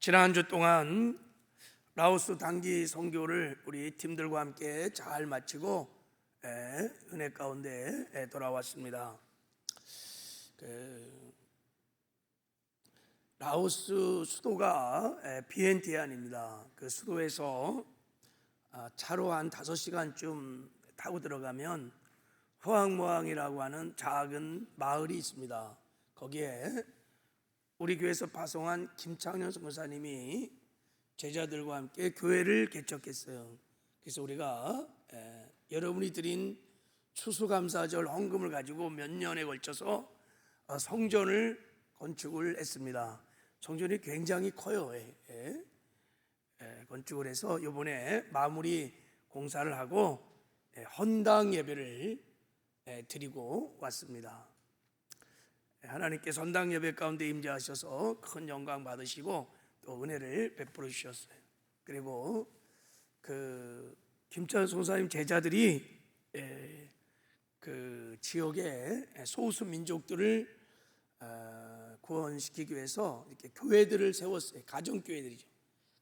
지난 한 주 동안 라오스 단기 선교를 우리 팀들과 함께 잘 마치고 은혜 가운데 돌아왔습니다. 라오스 수도가 비엔티안입니다. 그 수도에서 차로 한 5시간쯤 타고 들어가면 후앙모항이라고 하는 작은 마을이 있습니다. 거기에 우리 교회에서 파송한 김창현 선교사님이 제자들과 함께 교회를 개척했어요. 그래서 우리가 여러분이 드린 추수감사절 헌금을 가지고 몇 년에 걸쳐서 성전을 건축을 했습니다. 성전이 굉장히 커요. 건축을 해서 이번에 마무리 공사를 하고 헌당 예배를 드리고 왔습니다. 하나님께서 헌당 예배 가운데 임재하셔서 큰 영광 받으시고 또 은혜를 베풀어 주셨어요. 그리고 그 김찬 선사님 제자들이 그 지역의 소수 민족들을 구원시키기 위해서 이렇게 교회들을 세웠어요. 가정교회들이죠.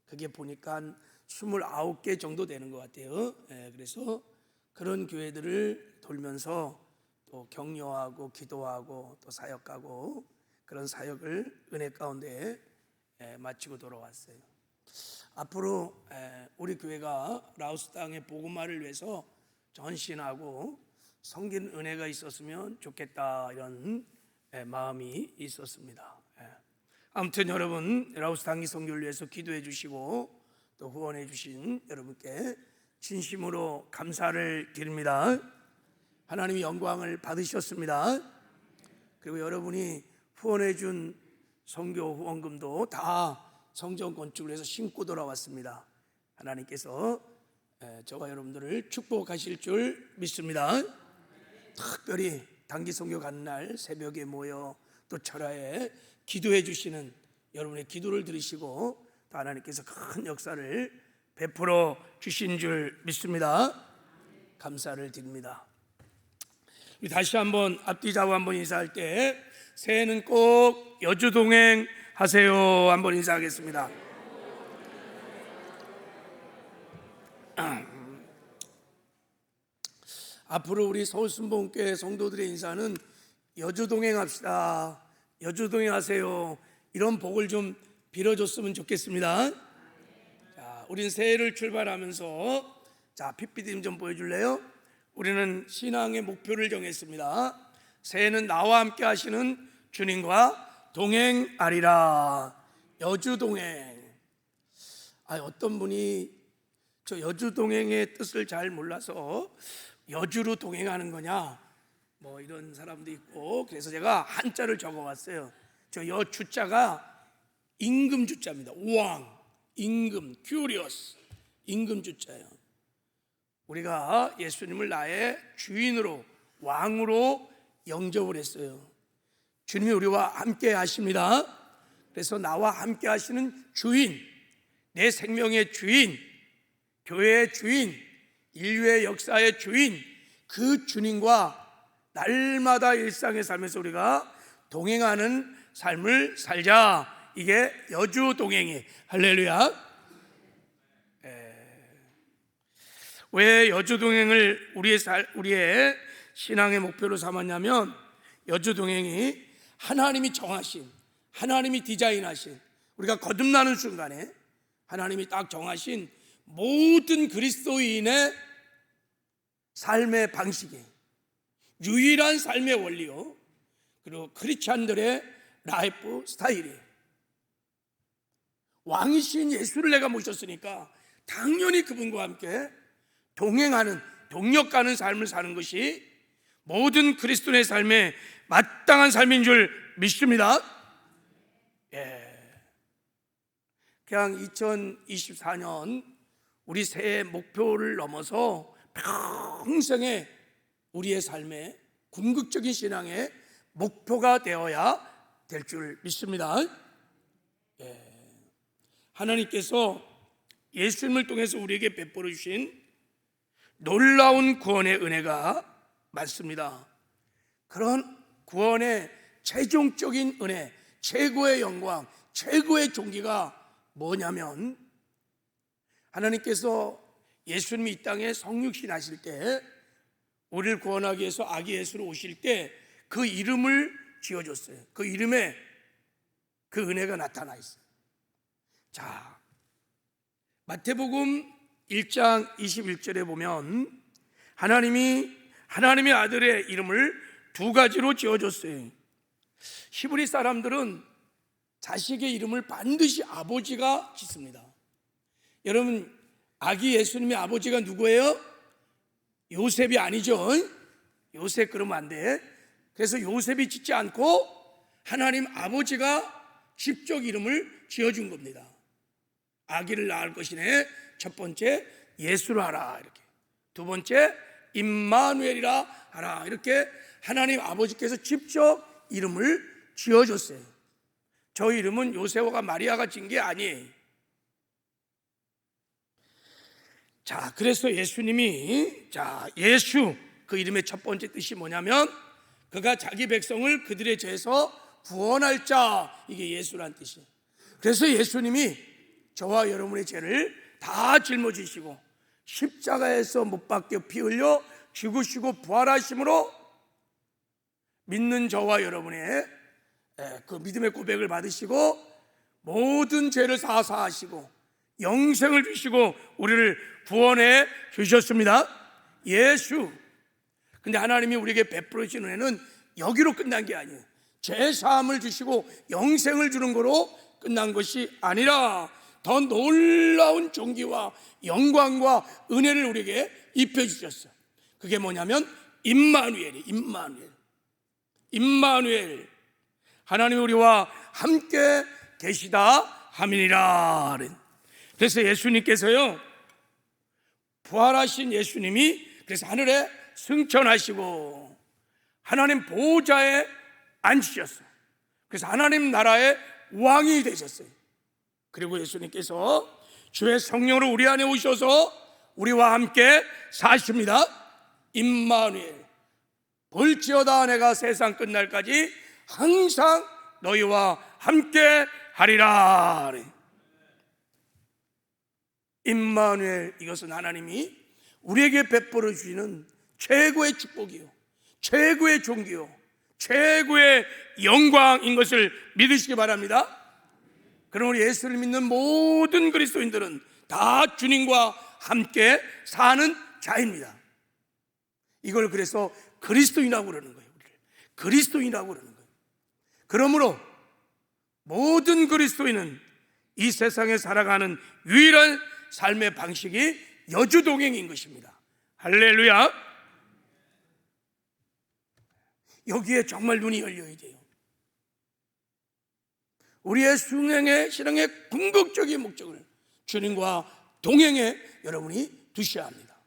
그게 보니까 한 29개 정도 되는 것 같아요. 그래서 그런 교회들을 돌면서 또 격려하고 기도하고 또 사역하고 그런 사역을 은혜 가운데 마치고 돌아왔어요. 앞으로 우리 교회가 라오스 땅의 복음화를 위해서 전신하고 섬긴 은혜가 있었으면 좋겠다, 이런 마음이 있었습니다. 아무튼 여러분, 라오스 단기 선교를 위해서 기도해 주시고 또 후원해 주신 여러분께 진심으로 감사를 드립니다. 하나님이 영광을 받으셨습니다. 그리고 여러분이 후원해 준 선교 후원금도 다 성전 건축을 해서 심고 돌아왔습니다. 하나님께서 저와 여러분들을 축복하실 줄 믿습니다. 특별히 단기 선교 가는 날 새벽에 모여 또 철야에 기도해 주시는 여러분의 기도를 들으시고 또 하나님께서 큰 역사를 베풀어 주신 줄 믿습니다. 감사를 드립니다. 우리 다시 한번 앞뒤 좌우 한번 인사할 때 새해는 꼭 여주동행 하세요 한번 인사하겠습니다. 앞으로 우리 서울순복음교회 성도들의 인사는 여주동행 합시다, 여주동행 하세요, 이런 복을 좀 빌어줬으면 좋겠습니다. 자, 우린 새해를 출발하면서 PPT 좀 보여줄래요? 우리는 신앙의 목표를 정했습니다. 새해는 나와 함께 하시는 주님과 동행하리라. 여주동행. 어떤 분이 저 여주동행의 뜻을 잘 몰라서 여주로 동행하는 거냐 뭐 이런 사람도 있고, 그래서 제가 한자를 적어왔어요. 저 여주자가 임금주자입니다. 왕, 임금, 큐리어스, 임금주자예요. 우리가 예수님을 나의 주인으로, 왕으로 영접을 했어요. 주님이 우리와 함께 하십니다. 그래서 나와 함께 하시는 주인, 내 생명의 주인, 교회의 주인, 인류의 역사의 주인, 그 주님과 날마다 일상의 삶에서 우리가 동행하는 삶을 살자. 이게 여주동행이. 할렐루야. 왜 여주동행을 우리의 신앙의 목표로 삼았냐면, 여주동행이 하나님이 정하신, 하나님이 디자인하신, 우리가 거듭나는 순간에 하나님이 딱 정하신 모든 그리스도인의 삶의 방식이 유일한 삶의 원리요, 그리고 크리스찬들의 라이프 스타일이에요. 왕이신 예수를 내가 모셨으니까 당연히 그분과 함께 동행하는, 동력가는 삶을 사는 것이 모든 그리스도인의 삶에 마땅한 삶인 줄 믿습니다. 그냥 2024년 우리 새해 목표를 넘어서 평생의 우리의 삶의 궁극적인 신앙의 목표가 되어야 될 줄 믿습니다. 하나님께서 예수님을 통해서 우리에게 베풀어 주신 놀라운 구원의 은혜가 많습니다. 그런 구원의 최종적인 은혜, 최고의 영광, 최고의 존귀가 뭐냐면 하나님께서 예수님이 이 땅에 성육신 하실 때 우리를 구원하기 위해서 아기 예수로 오실 때 그 이름을 지어줬어요. 그 이름에 그 은혜가 나타나 있어요. 자, 마태복음 1장 21절에 보면 하나님의 아들의 이름을 두 가지로 지어줬어요. 히브리 사람들은 자식의 이름을 반드시 아버지가 짓습니다. 여러분, 아기 예수님의 아버지가 누구예요? 요셉이 아니죠. 요셉 그러면 안 돼. 그래서 요셉이 짓지 않고 하나님 아버지가 직접 이름을 지어준 겁니다. 아기를 낳을 것이네. 첫 번째 예수로 하라 이렇게. 두 번째 임마누엘이라 하라 이렇게 하나님 아버지께서 직접 이름을 지어줬어요. 저 이름은 요셉과 마리아가 지은 게 아니에요. 자, 그래서 예수님이 예수 그 이름의 첫 번째 뜻이 뭐냐면 그가 자기 백성을 그들의 죄에서 구원할 자, 이게 예수란 뜻이에요. 그래서 예수님이 저와 여러분의 죄를 다 짊어지시고 십자가에서 못 박혀 피 흘려 죽으시고 부활하심으로 믿는 저와 여러분의 그 믿음의 고백을 받으시고 모든 죄를 사사하시고 영생을 주시고 우리를 구원해 주셨습니다. 예수. 근데 하나님이 우리에게 베풀어 주신 은혜는 여기로 끝난 게 아니에요. 죄사함을 주시고 영생을 주는 거로 끝난 것이 아니라 더 놀라운 존귀와 영광과 은혜를 우리에게 입혀주셨어요. 그게 뭐냐면 임마누엘이 임마누엘 하나님이 우리와 함께 계시다 함이니라. 그래서 예수님께서요, 부활하신 예수님이 그래서 하늘에 승천하시고 하나님 보좌에 앉으셨어요. 그래서 하나님 나라의 왕이 되셨어요. 그리고 예수님께서 주의 성령으로 우리 안에 오셔서 우리와 함께 사십니다. 임마누엘, 볼지어다 내가 세상 끝날까지 항상 너희와 함께 하리라. 임마누엘, 이것은 하나님이 우리에게 베풀어 주시는 최고의 축복이요, 최고의 존귀요, 최고의 영광인 것을 믿으시기 바랍니다. 그럼 우리 예수를 믿는 모든 그리스도인들은 다 주님과 함께 사는 자입니다. 이걸 그래서 그리스도인이라고 그러는 거예요. 우리를 그리스도인이라고 그러는 거예요. 그러므로 모든 그리스도인은 이 세상에 살아가는 유일한 삶의 방식이 여주동행인 것입니다. 할렐루야. 여기에 정말 눈이 열려야 돼요. 우리의 순행의 신앙의 궁극적인 목적을 주님과 동행에 여러분이 두셔야 합니다.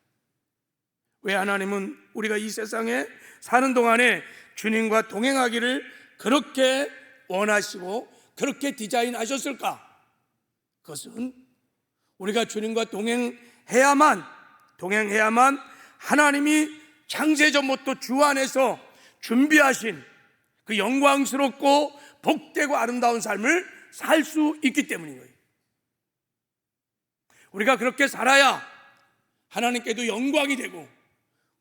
왜 하나님은 우리가 이 세상에 사는 동안에 주님과 동행하기를 그렇게 원하시고 그렇게 디자인하셨을까? 그것은 우리가 주님과 동행해야만 하나님이 창세전부터 주 안에서 준비하신 그 영광스럽고 복되고 아름다운 삶을 살 수 있기 때문인 거예요. 우리가 그렇게 살아야 하나님께도 영광이 되고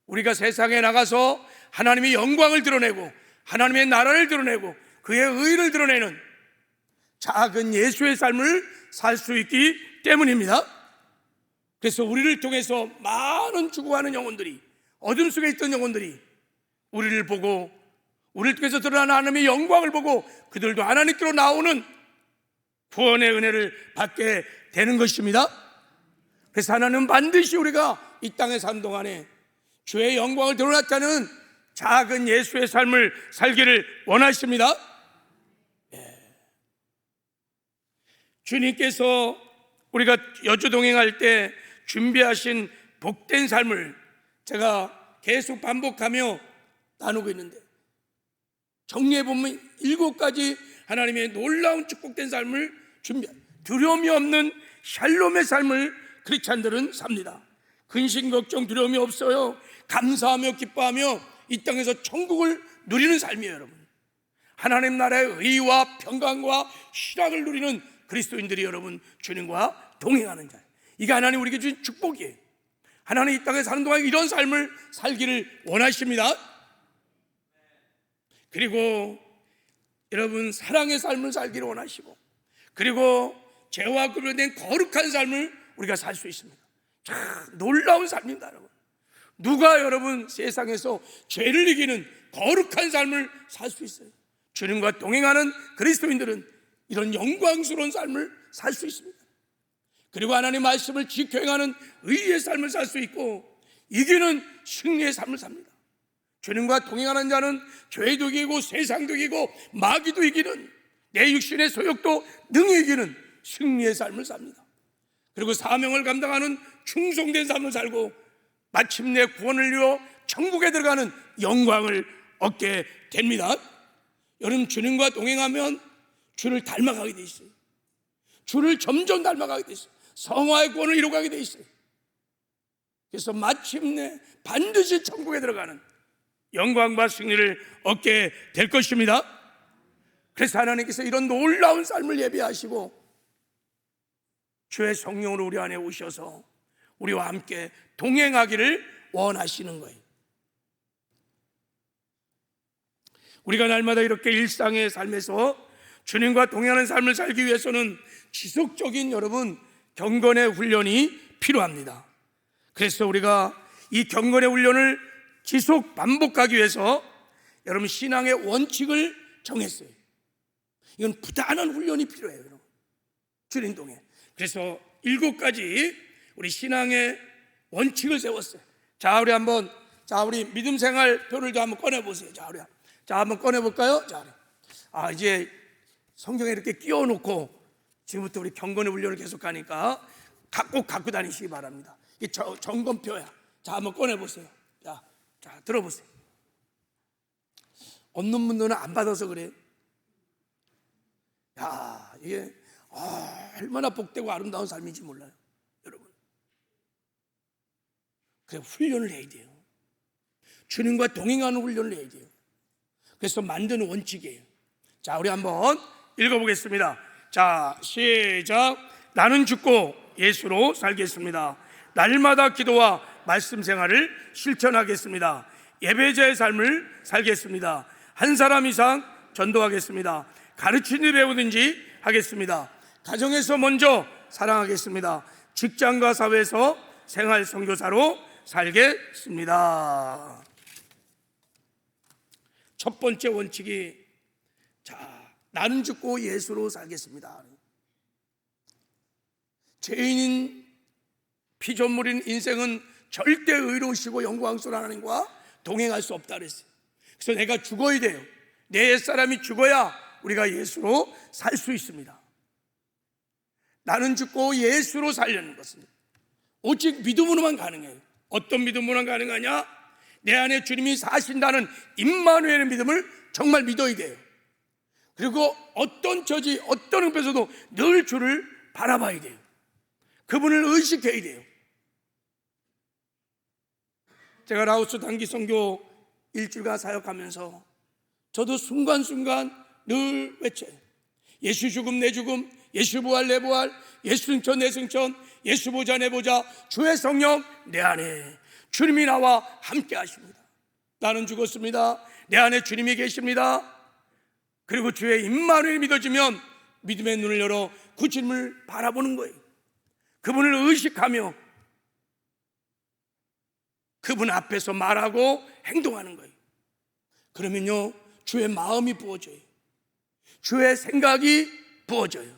우리가 세상에 나가서 하나님의 영광을 드러내고 하나님의 나라를 드러내고 그의 의를 드러내는 작은 예수의 삶을 살 수 있기 때문입니다. 그래서 우리를 통해서 많은 죽어가는 영혼들이, 어둠 속에 있던 영혼들이 우리를 보고 우리를 통해서 드러나는 하나님의 영광을 보고 그들도 하나님께로 나오는 구원의 은혜를 받게 되는 것입니다. 그래서 하나님은 반드시 우리가 이 땅에 사는 동안에 주의 영광을 드러나타는 작은 예수의 삶을 살기를 원하십니다. 주님께서 우리가 여주동행할 때 준비하신 복된 삶을 제가 계속 반복하며 나누고 있는데, 정리해보면 7가지 하나님의 놀라운 축복된 삶을 두려움이 없는 샬롬의 삶을 크리스찬들은 삽니다. 근심 걱정 두려움이 없어요. 감사하며 기뻐하며 이 땅에서 천국을 누리는 삶이에요. 여러분, 하나님 나라의 의와 평강과 희락을 누리는 그리스도인들이 여러분 주님과 동행하는 자예요. 이게 하나님 우리에게 주신 축복이에요. 하나님 이 땅에 사는 동안 이런 삶을 살기를 원하십니다. 그리고 여러분 사랑의 삶을 살기를 원하시고, 그리고 죄와 구별된 거룩한 삶을 우리가 살 수 있습니다. 참 놀라운 삶입니다, 여러분. 누가 여러분 세상에서 죄를 이기는 거룩한 삶을 살 수 있어요? 주님과 동행하는 그리스도인들은 이런 영광스러운 삶을 살 수 있습니다. 그리고 하나님의 말씀을 지켜 행하는 의의 삶을 살 수 있고, 이기는 승리의 삶을 삽니다. 주님과 동행하는 자는 죄도 이기고 세상도 이기고 마귀도 이기는, 내 육신의 소욕도 능히 이기는 승리의 삶을 삽니다. 그리고 사명을 감당하는 충성된 삶을 살고 마침내 구원을 이루어 천국에 들어가는 영광을 얻게 됩니다. 여러분, 주님과 동행하면 주를 닮아가게 돼 있어요. 주를 점점 닮아가게 돼 있어요. 성화의 구원을 이루어가게 돼 있어요. 그래서 마침내 반드시 천국에 들어가는 영광과 승리를 얻게 될 것입니다. 그래서 하나님께서 이런 놀라운 삶을 예비하시고 주의 성령으로 우리 안에 오셔서 우리와 함께 동행하기를 원하시는 거예요. 우리가 날마다 이렇게 일상의 삶에서 주님과 동행하는 삶을 살기 위해서는 지속적인 여러분 경건의 훈련이 필요합니다. 그래서 우리가 이 경건의 훈련을 지속 반복하기 위해서 여러분 신앙의 원칙을 정했어요. 이건 부단한 훈련이 필요해요, 여러분. 주님 동행. 그래서 7가지 우리 신앙의 원칙을 세웠어요. 자, 우리 한번, 우리 믿음 생활 표를 좀 한번 꺼내 보세요. 자, 한번 꺼내 볼까요? 이제 성경에 이렇게 끼워 놓고 지금부터 우리 경건의 훈련을 계속 하니까 꼭 갖고 다니시기 바랍니다. 이게 점검표야. 자, 한번 꺼내 보세요. 자, 들어보세요. 없는 분들은 안 받아서 그래요. 이게 얼마나 복되고 아름다운 삶인지 몰라요, 여러분. 그래, 훈련을 해야 돼요. 주님과 동행하는 훈련을 해야 돼요. 그래서 만드는 원칙이에요. 자, 우리 한번 읽어보겠습니다. 자, 시작. 나는 죽고 예수로 살겠습니다. 날마다 기도와 말씀 생활을 실천하겠습니다. 예배자의 삶을 살겠습니다. 한 사람 이상 전도하겠습니다. 가르치니 배우든지 하겠습니다. 가정에서 먼저 사랑하겠습니다. 직장과 사회에서 생활 선교사로 살겠습니다. 첫 번째 원칙이, 나는 죽고 예수로 살겠습니다. 죄인인 피조물인 인생은 절대 의로우시고 영광스러운 하나님과 동행할 수 없다 그랬어요. 그래서 내가 죽어야 돼요. 내 옛사람이 죽어야 우리가 예수로 살 수 있습니다. 나는 죽고 예수로 살려는 것은 오직 믿음으로만 가능해요. 어떤 믿음으로만 가능하냐? 내 안에 주님이 사신다는 임마누엘의 믿음을 정말 믿어야 돼요. 그리고 어떤 처지, 어떤 형편에서도 늘 주를 바라봐야 돼요. 그분을 의식해야 돼요. 제가 라오스 단기 선교 일주일간 사역하면서 저도 순간순간 늘 외쳐요. 예수 죽음 내 죽음, 예수 부활 내 부활, 예수 승천 내 승천, 예수 보좌 내 보좌, 주의 성령 내 안에 주님이 나와 함께 하십니다. 나는 죽었습니다. 내 안에 주님이 계십니다. 그리고 주의 임마누엘이 믿어지면 믿음의 눈을 열어 그 주님을 바라보는 거예요. 그분을 의식하며 그분 앞에서 말하고 행동하는 거예요. 그러면요, 주의 마음이 부어져요. 주의 생각이 부어져요.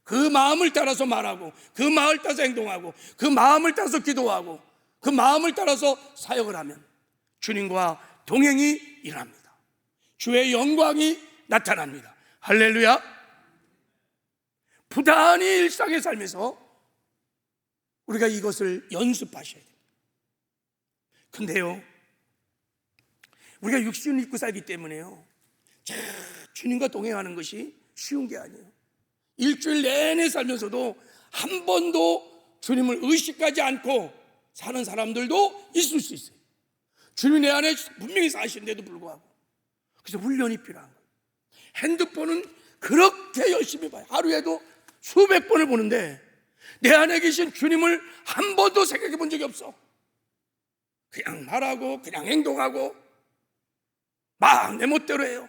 그 마음을 따라서 말하고, 그 마음을 따라서 행동하고, 그 마음을 따라서 기도하고, 그 마음을 따라서 사역을 하면 주님과 동행이 일어납니다. 주의 영광이 나타납니다. 할렐루야. 부단히 일상의 삶에서 우리가 이것을 연습하셔야 돼요. 근데요, 우리가 육신을 입고 살기 때문에요, 주님과 동행하는 것이 쉬운 게 아니에요. 일주일 내내 살면서도 한 번도 주님을 의식하지 않고 사는 사람들도 있을 수 있어요. 주님이 내 안에 분명히 사시는데도 불구하고. 그래서 훈련이 필요한 거예요. 핸드폰은 그렇게 열심히 봐요. 하루에도 수백 번을 보는데 내 안에 계신 주님을 한 번도 생각해 본 적이 없어. 그냥 말하고 그냥 행동하고 막 내 멋대로 해요.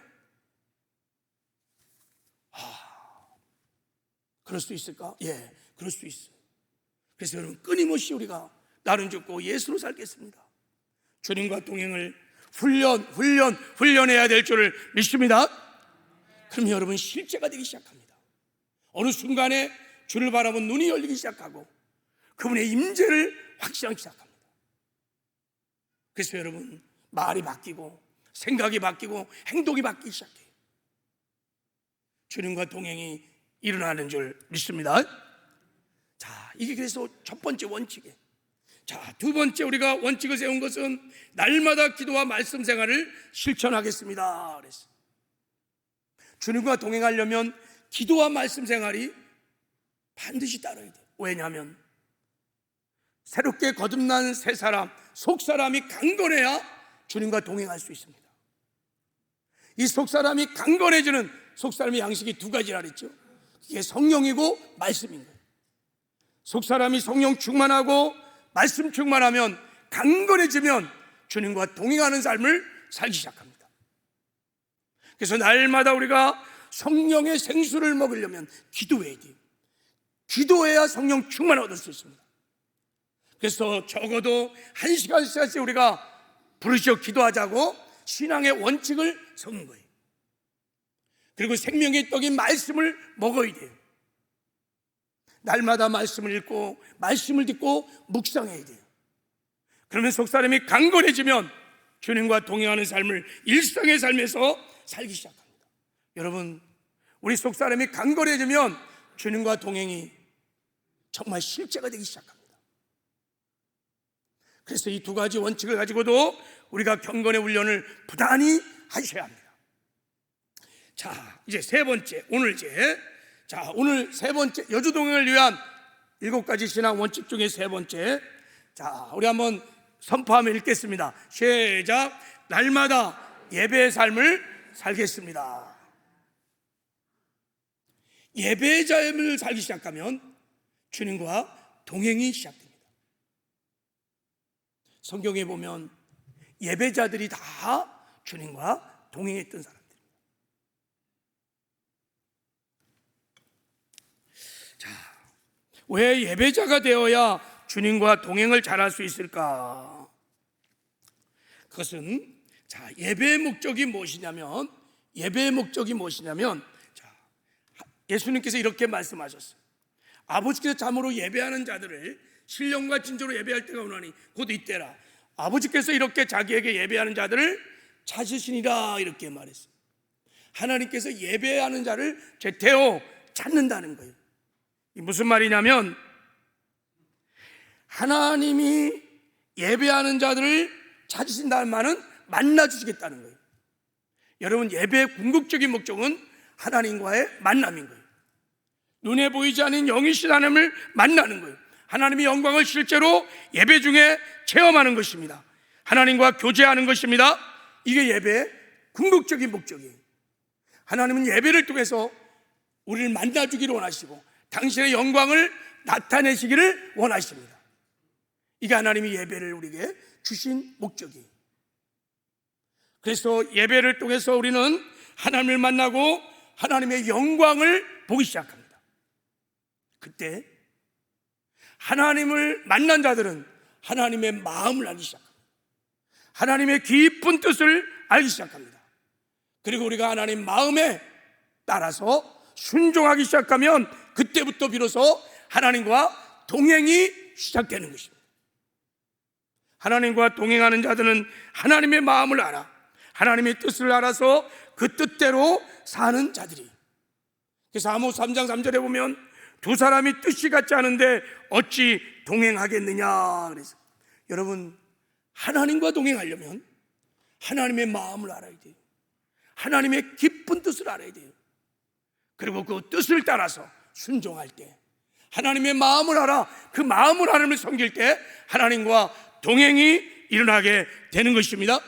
그럴 수 있을까? 예, 그럴 수 있어요. 그래서 여러분, 끊임없이 우리가 나는 죽고 예수로 살겠습니다. 주님과 동행을 훈련해야 될 줄을 믿습니다. 그럼 여러분, 실제가 되기 시작합니다. 어느 순간에 주를 바라본 눈이 열리기 시작하고 그분의 임재를 확신하기 시작합니다. 그래서 여러분, 말이 바뀌고 생각이 바뀌고 행동이 바뀌기 시작해요. 주님과 동행이 일어나는 줄 믿습니다. 자, 이게 그래서 첫 번째 원칙이에요. 자, 두 번째 우리가 원칙을 세운 것은 날마다 기도와 말씀 생활을 실천하겠습니다 그랬어요. 주님과 동행하려면 기도와 말씀 생활이 반드시 따라야 돼요. 왜냐하면 새롭게 거듭난 새 사람, 속 사람이 강건해야 주님과 동행할 수 있습니다. 이 속 사람이 강건해지는 속 사람의 양식이 두 가지라 그랬죠. 이게 성령이고 말씀인 거예요. 속 사람이 성령 충만하고 말씀 충만하면 강건해지면 주님과 동행하는 삶을 살기 시작합니다. 그래서 날마다 우리가 성령의 생수를 먹으려면 기도해야 돼요. 기도해야 성령 충만을 얻을 수 있습니다. 그래서 적어도 1시간씩 우리가 부르짖어 기도하자고 신앙의 원칙을 세운 거예요. 그리고 생명의 떡인 말씀을 먹어야 돼요. 날마다 말씀을 읽고 말씀을 듣고 묵상해야 돼요. 그러면 속사람이 강건해지면 주님과 동행하는 삶을 일상의 삶에서 살기 시작합니다. 여러분, 우리 속사람이 강건해지면 주님과 동행이 정말 실제가 되기 시작합니다. 그래서 이 두 가지 원칙을 가지고도 우리가 경건의 훈련을 부단히 하셔야 합니다. 자, 이제 세 번째, 오늘 세 번째 여주동행을 위한 7가지 신앙 원칙 중에 세 번째. 자, 우리 한번 선포하며 읽겠습니다. 시작. 날마다 예배의 삶을 살겠습니다. 예배의 삶을 살기 시작하면 주님과 동행이 시작됩니다. 성경에 보면 예배자들이 다 주님과 동행했던 사람들. 자, 왜 예배자가 되어야 주님과 동행을 잘할 수 있을까? 그것은 자, 예배의 목적이 무엇이냐면 자, 예수님께서 이렇게 말씀하셨어요. 아버지께서 참으로 예배하는 자들을 신령과 진정으로 예배할 때가 오나니 곧 이때라. 아버지께서 이렇게 자기에게 예배하는 자들을 찾으시니라 이렇게 말했어요. 하나님께서 예배하는 자를 제때로 찾는다는 거예요. 이 무슨 말이냐면 하나님이 예배하는 자들을 찾으신다는 말은 만나주시겠다는 거예요. 여러분, 예배의 궁극적인 목적은 하나님과의 만남인 거예요. 눈에 보이지 않는 영이신 하나님을 만나는 거예요. 하나님의 영광을 실제로 예배 중에 체험하는 것입니다. 하나님과 교제하는 것입니다. 이게 예배의 궁극적인 목적이에요. 하나님은 예배를 통해서 우리를 만나주기를 원하시고 당신의 영광을 나타내시기를 원하십니다. 이게 하나님이 예배를 우리에게 주신 목적이에요. 그래서 예배를 통해서 우리는 하나님을 만나고 하나님의 영광을 보기 시작합니다. 그때 하나님을 만난 자들은 하나님의 마음을 알기 시작합니다. 하나님의 깊은 뜻을 알기 시작합니다. 그리고 우리가 하나님 마음에 따라서 순종하기 시작하면 그때부터 비로소 하나님과 동행이 시작되는 것입니다. 하나님과 동행하는 자들은 하나님의 마음을 알아 하나님의 뜻을 알아서 그 뜻대로 사는 자들이. 그래서 아모스 3장 3절에 보면 두 사람이 뜻이 같지 않은데 어찌 동행하겠느냐 그래서 여러분, 하나님과 동행하려면 하나님의 마음을 알아야 돼요. 하나님의 깊은 뜻을 알아야 돼요. 그리고 그 뜻을 따라서 순종할 때 하나님의 마음을 알아 그 마음을 하나님을 섬길 때 하나님과 동행이 일어나게 되는 것입니다.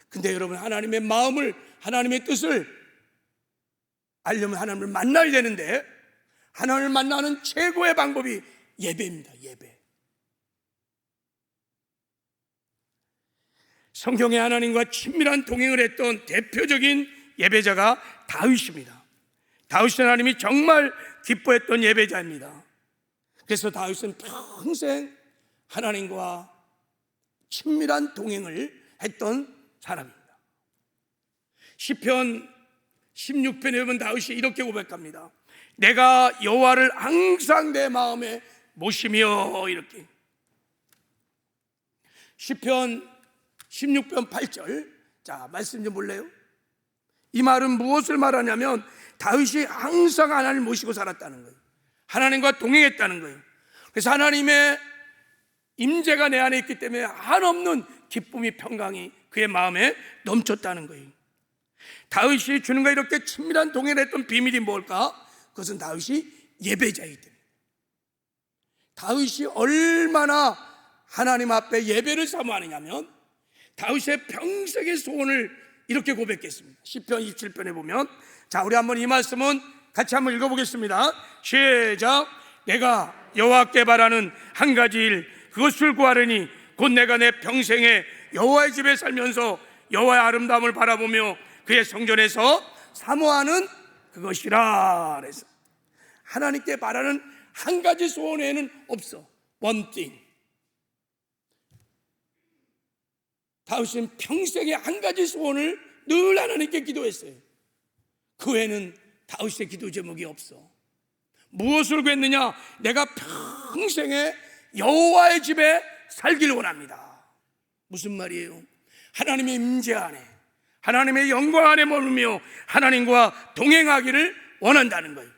근데 여러분, 하나님의 마음을 하나님의 뜻을 알려면 하나님을 만나야 되는데 하나님을 만나는 최고의 방법이 예배입니다. 예배. 성경에 하나님과 친밀한 동행을 했던 대표적인 예배자가 다윗입니다. 다윗은 하나님이 정말 기뻐했던 예배자입니다. 그래서 다윗은 평생 하나님과 친밀한 동행을 했던 사람입니다. 시편 16편에 보면 다윗이 이렇게 고백합니다. 내가 여호와를 항상 내 마음에 모시며, 이렇게. 시편 16편 8절, 자, 말씀 좀 볼래요? 이 말은 무엇을 말하냐면 다윗이 항상 하나님을 모시고 살았다는 거예요. 하나님과 동행했다는 거예요. 그래서 하나님의 임재가 내 안에 있기 때문에 한없는 기쁨이, 평강이 그의 마음에 넘쳤다는 거예요. 다윗이 주님과 이렇게 친밀한 동행을 했던 비밀이 뭘까? 그것은 다윗이 예배자이기 때문에. 다윗이 얼마나 하나님 앞에 예배를 사모하느냐면 다윗의 평생의 소원을 이렇게 고백했습니다. 시편 27편에 보면, 자, 우리 한번 이 말씀은 같이 한번 읽어보겠습니다. 시작. 내가 여호와께 바라는 한 가지 일, 그것을 구하려니 곧 내가 내 평생에 여호와의 집에 살면서 여호와의 아름다움을 바라보며 그의 성전에서 사모하는 그것이라. 그래서 하나님께 바라는 한 가지 소원 외에는 없어. One thing. 다윗은 평생에 한 가지 소원을 늘 하나님께 기도했어요. 그 외에는 다윗의 기도 제목이 없어. 무엇을 구했느냐? 내가 평생에 여호와의 집에 살기를 원합니다. 무슨 말이에요? 하나님의 임재 안에, 하나님의 영광 안에 머물며 하나님과 동행하기를 원한다는 거예요.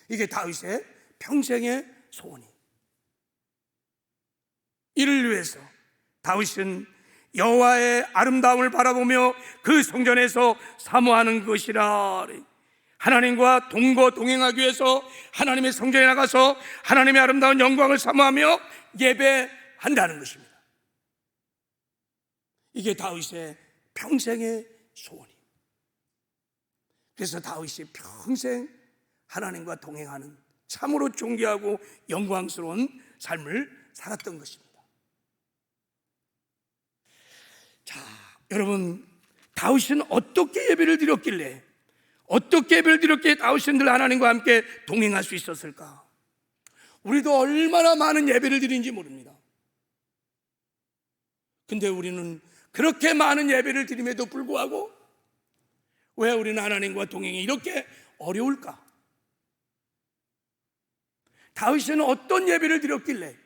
이게 다윗의 평생의 소원이. 이를 위해서 다윗은 여호와의 아름다움을 바라보며 그 성전에서 사모하는 것이라. 하나님과 동행하기 위해서 하나님의 성전에 나가서 하나님의 아름다운 영광을 사모하며 예배한다는 것입니다. 이게 다윗의 평생의 소원이에요. 그래서 다윗이 평생 하나님과 동행하는 참으로 존귀하고 영광스러운 삶을 살았던 것입니다. 자, 여러분, 다윗은 어떻게 예배를 드렸길래, 어떻게 예배를 드렸기에 다윗은 늘 하나님과 함께 동행할 수 있었을까? 우리도 얼마나 많은 예배를 드린지 모릅니다. 근데 우리는 그렇게 많은 예배를 드림에도 불구하고 왜 우리는 하나님과 동행이 이렇게 어려울까? 다윗은 어떤 예배를 드렸길래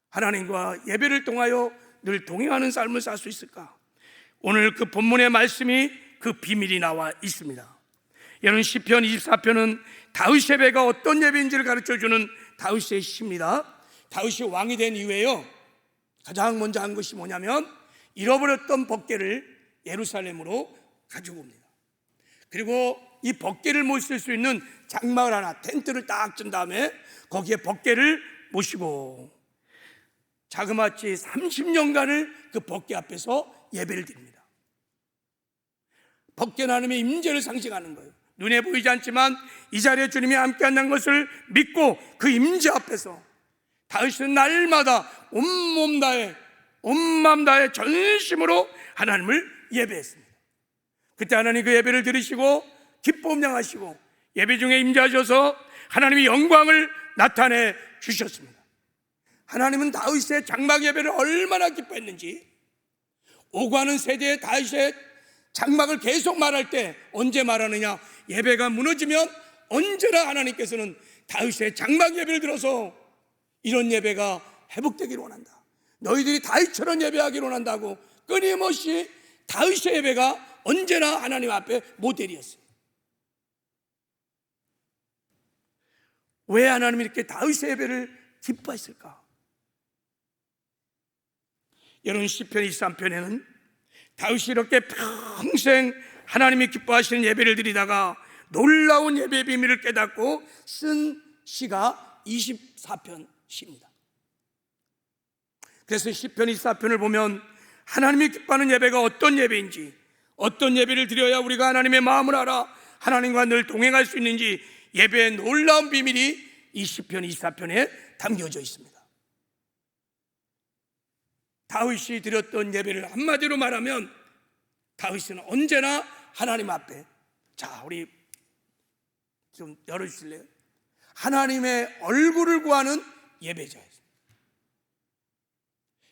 하나님과 예배를 통하여 늘 동행하는 삶을 살 수 있을까? 오늘 그 본문의 말씀이 그 비밀이 나와 있습니다. 여러분, 시편 24편은 다윗 예배가 어떤 예배인지를 가르쳐주는 다윗의 시입니다. 다윗이 왕이 된 이후에요, 가장 먼저 한 것이 뭐냐면 잃어버렸던 벗개를 예루살렘으로 가지고 옵니다. 그리고 이 벗개를 모실 수 있는 장막을 하나, 텐트를 딱 준 다음에 거기에 벗개를 모시고 자그마치 30년간을 그 벗개 앞에서 예배를 드립니다. 벗개는 하나님의 임재를 상징하는 거예요. 눈에 보이지 않지만 이 자리에 주님이 함께 한다는 것을 믿고 그 임재 앞에서 다윗은 날마다 온몸 다해, 온맘 다해 전심으로 하나님을 예배했습니다. 그때 하나님 그 예배를 들으시고 기뻐 음양하시고 예배 중에 임재하셔서 하나님의 영광을 나타내 주셨습니다. 하나님은 다윗의 장막 예배를 얼마나 기뻐했는지, 오가는 세대의 다윗의 장막을 계속 말할 때 언제 말하느냐? 예배가 무너지면 언제나 하나님께서는 다윗의 장막 예배를 들어서 이런 예배가 회복되기를 원한다, 너희들이 다윗처럼 예배하기를 원한다고 끊임없이 다윗의 예배가 언제나 하나님 앞에 모델이었습니다. 왜 하나님이 이렇게 다윗의 예배를 기뻐했을까? 여러분, 시편 23편에는 다윗이 이렇게 평생 하나님이 기뻐하시는 예배를 드리다가 놀라운 예배의 비밀을 깨닫고 쓴 시가 24편 시입니다. 그래서 시편 24편을 보면 하나님이 기뻐하는 예배가 어떤 예배인지, 어떤 예배를 드려야 우리가 하나님의 마음을 알아 하나님과 늘 동행할 수 있는지 예배의 놀라운 비밀이 이 시편 24편에 담겨져 있습니다. 다윗이 드렸던 예배를 한마디로 말하면 다윗은 언제나 하나님 앞에, 자 우리 좀 열어주실래요? 하나님의 얼굴을 구하는 예배자였습니다.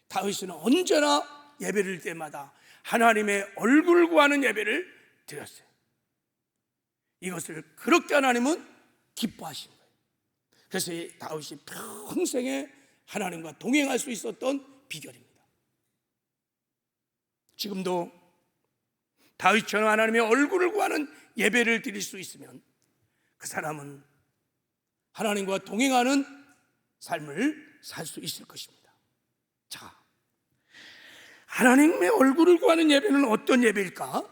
다윗은 언제나 예배를 드릴 때마다 하나님의 얼굴을 구하는 예배를 드렸어요. 이것을 그렇게 하나님은 기뻐하신 거예요. 그래서 다윗이 평생에 하나님과 동행할 수 있었던 비결입니다. 지금도 다윗처럼 하나님의 얼굴을 구하는 예배를 드릴 수 있으면 그 사람은 하나님과 동행하는 삶을 살 수 있을 것입니다. 자, 하나님의 얼굴을 구하는 예배는 어떤 예배일까?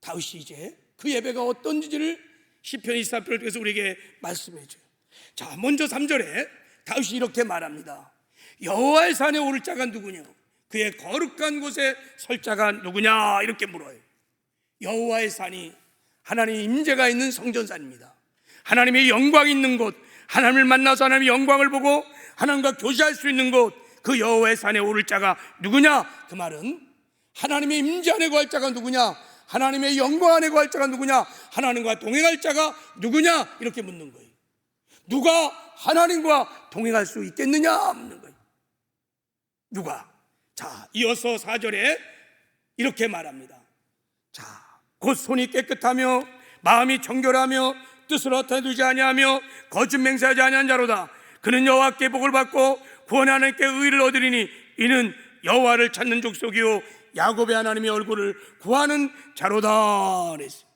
다윗이 이제 그 예배가 어떤지를 시편 24편을 통해서 우리에게 말씀해 줘요. 자, 먼저 3절에 다윗이 이렇게 말합니다. 여호와의 산에 오를 자가 누구냐? 그의 거룩한 곳에 설 자가 누구냐? 이렇게 물어요. 여호와의 산이 하나님의 임재가 있는 성전산입니다. 하나님의 영광이 있는 곳, 하나님을 만나서 하나님의 영광을 보고 하나님과 교제할 수 있는 곳, 그 여호와의 산에 오를 자가 누구냐? 그 말은 하나님의 임재 안에 거할 자가 누구냐? 하나님의 영광 안에 거할 자가 누구냐? 하나님과 동행할 자가 누구냐? 이렇게 묻는 거예요. 누가 하나님과 동행할 수 있겠느냐? 묻는 거예요. 누가? 자, 이어서 4절에 이렇게 말합니다. 자, 곧 손이 깨끗하며 마음이 정결하며 뜻을 허탄두지 아니하며 거짓 맹세하지 아니한 자로다. 그는 여호와께 복을 받고 구원의 하나님께 의를 얻으리니 이는 여호와를 찾는 족속이요 야곱의 하나님의 얼굴을 구하는 자로다. 그랬어요.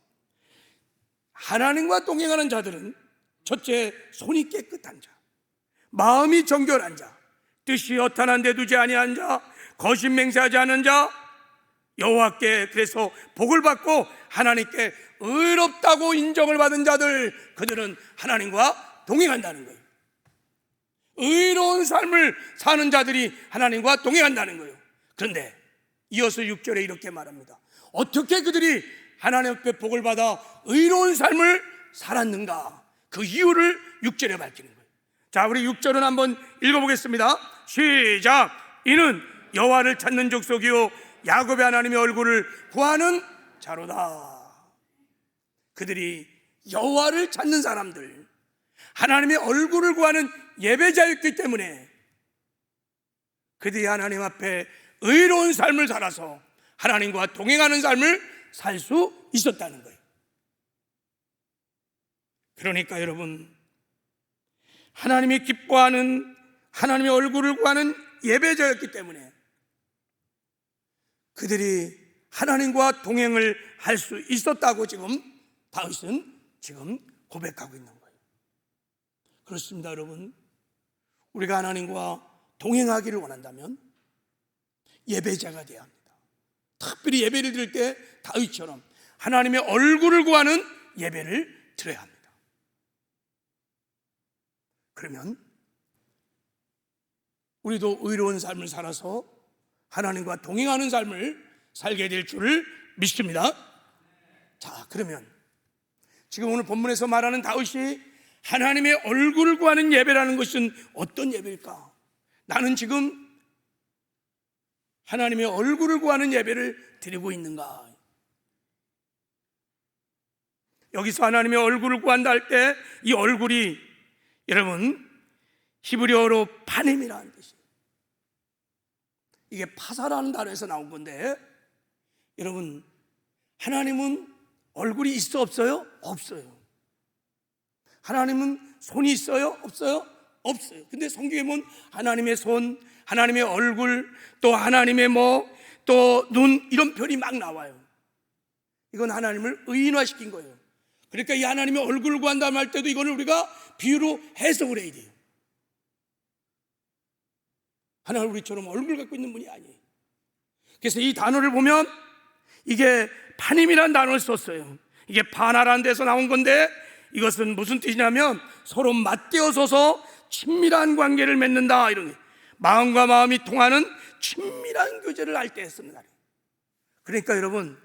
하나님과 동행하는 자들은 첫째, 손이 깨끗한 자, 마음이 정결한 자, 뜻이 허탄한 데 두지 아니한 자, 거짓 맹세하지 않은 자, 여호와께 그래서 복을 받고 하나님께 의롭다고 인정을 받은 자들, 그들은 하나님과 동행한다는 거예요. 의로운 삶을 사는 자들이 하나님과 동행한다는 거예요. 그런데 이어서 6절에 이렇게 말합니다. 어떻게 그들이 하나님 앞에 복을 받아 의로운 삶을 살았는가? 그 이유를 6절에 밝히는 거예요. 자, 우리 6절은 한번 읽어보겠습니다. 시작. 이는 여호와를 찾는 족속이요 야곱의 하나님의 얼굴을 구하는 자로다. 그들이 여호와를 찾는 사람들, 하나님의 얼굴을 구하는 예배자였기 때문에 그들이 하나님 앞에 의로운 삶을 살아서 하나님과 동행하는 삶을 살 수 있었다는 거예요. 그러니까 여러분, 하나님이 기뻐하는 하나님의 얼굴을 구하는 예배자였기 때문에 그들이 하나님과 동행을 할 수 있었다고 지금 다윗은 지금 고백하고 있는 거예요. 그렇습니다, 여러분. 우리가 하나님과 동행하기를 원한다면 예배자가 되어야 합니다. 특별히 예배를 드릴 때 다윗처럼 하나님의 얼굴을 구하는 예배를 드려야 합니다. 그러면 우리도 의로운 삶을 살아서 하나님과 동행하는 삶을 살게 될 줄을 믿습니다. 자, 그러면 지금 오늘 본문에서 말하는 다윗이 하나님의 얼굴을 구하는 예배라는 것은 어떤 예배일까? 나는 지금 하나님의 얼굴을 구하는 예배를 드리고 있는가? 여기서 하나님의 얼굴을 구한다 할 때 이 얼굴이 여러분 히브리어로 파넴이라는 뜻이에요. 이게 파사라는 단어에서 나온 건데, 여러분, 하나님은 얼굴이 있어 없어요? 없어요. 하나님은 손이 있어요? 없어요? 없어요. 근데 성경에 보면 하나님의 손, 하나님의 얼굴, 또 하나님의 또 눈, 이런 표현이 막 나와요. 이건 하나님을 의인화시킨 거예요. 그러니까 이 하나님의 얼굴을 구한다고 할 때도 이거를 우리가 비유로 해석을 해야 돼요. 하나님 우리처럼 얼굴 갖고 있는 분이 아니에요. 그래서 이 단어를 보면 이게 파님이라는 단어를 썼어요. 이게 파나라는 데서 나온 건데 이것은 무슨 뜻이냐면 서로 맞대어 서서 친밀한 관계를 맺는다, 이런 게 마음과 마음이 통하는 친밀한 교제를 할 때 했습니다. 그러니까 여러분,